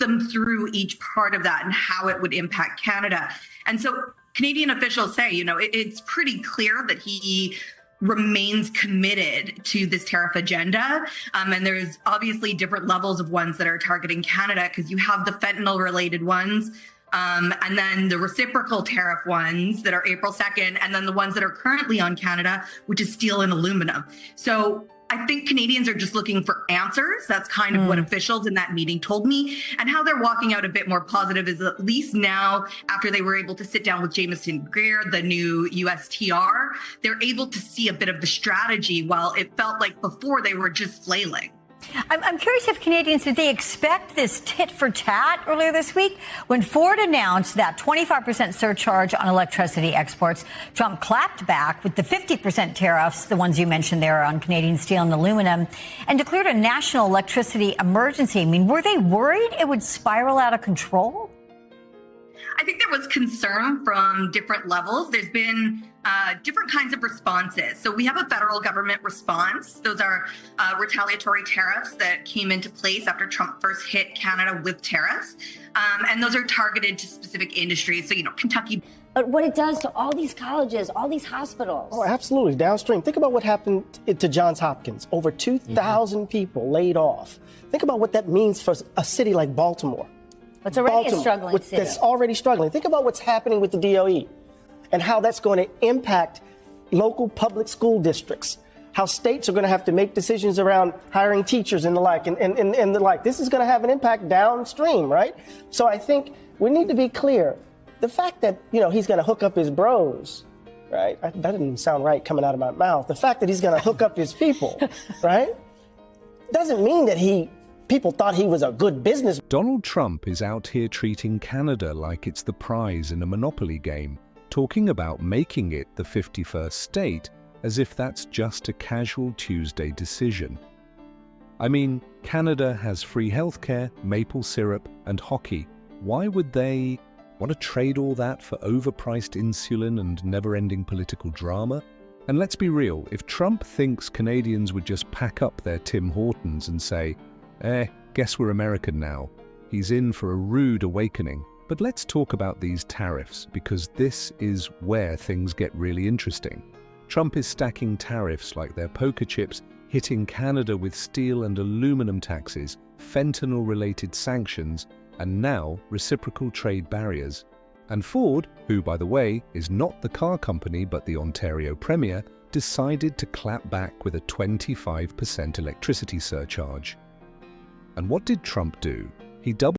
them through each part of that and how it would impact Canada. And so Canadian officials say, it's pretty clear that he remains committed to this tariff agenda. And there's obviously different levels of ones that are targeting Canada, because you have the fentanyl related ones, and then the reciprocal tariff ones that are April 2nd, and then the ones that are currently on Canada, which is steel and aluminum. So I think Canadians are just looking for answers. That's kind of what officials in that meeting told me. And how they're walking out a bit more positive is, at least now, after they were able to sit down with Jameson Greer, the new USTR, they're able to see a bit of the strategy, while it felt like before they were just flailing. I'm curious if Canadians, did they expect this tit for tat earlier this week? When Ford announced that 25% surcharge on electricity exports, Trump clapped back with the 50% tariffs, the ones you mentioned there on Canadian steel and aluminum, and declared a national electricity emergency. I mean, were they worried it would spiral out of control? I think there was concern from different levels. There's been different kinds of responses. So we have a federal government response. Those are retaliatory tariffs that came into place after Trump first hit Canada with tariffs. And those are targeted to specific industries. So, Kentucky. But what it does to all these colleges, all these hospitals. Oh, absolutely. Downstream. Think about what happened to Johns Hopkins. Over 2,000 people laid off. Think about what that means for a city like Baltimore. It's already a struggling city. That's already struggling. Think about what's happening with the DOE and how that's going to impact local public school districts, how states are going to have to make decisions around hiring teachers and the like, and the like. This is going to have an impact downstream, right? So I think we need to be clear. The fact that, he's going to hook up his bros, right? That didn't even sound right coming out of my mouth. The fact that he's going to hook up his people, right? Doesn't mean that people thought he was a good business. Donald Trump is out here treating Canada like it's the prize in a Monopoly game, talking about making it the 51st state as if that's just a casual Tuesday decision. I mean, Canada has free healthcare, maple syrup, and hockey. Why would they want to trade all that for overpriced insulin and never-ending political drama? And let's be real, if Trump thinks Canadians would just pack up their Tim Hortons and say, guess we're American now, he's in for a rude awakening. But let's talk about these tariffs, because this is where things get really interesting. Trump is stacking tariffs like they're poker chips, hitting Canada with steel and aluminum taxes, fentanyl-related sanctions, and now reciprocal trade barriers. And Ford, who, by the way, is not the car company but the Ontario Premier, decided to clap back with a 25% electricity surcharge. And what did Trump do? He doubled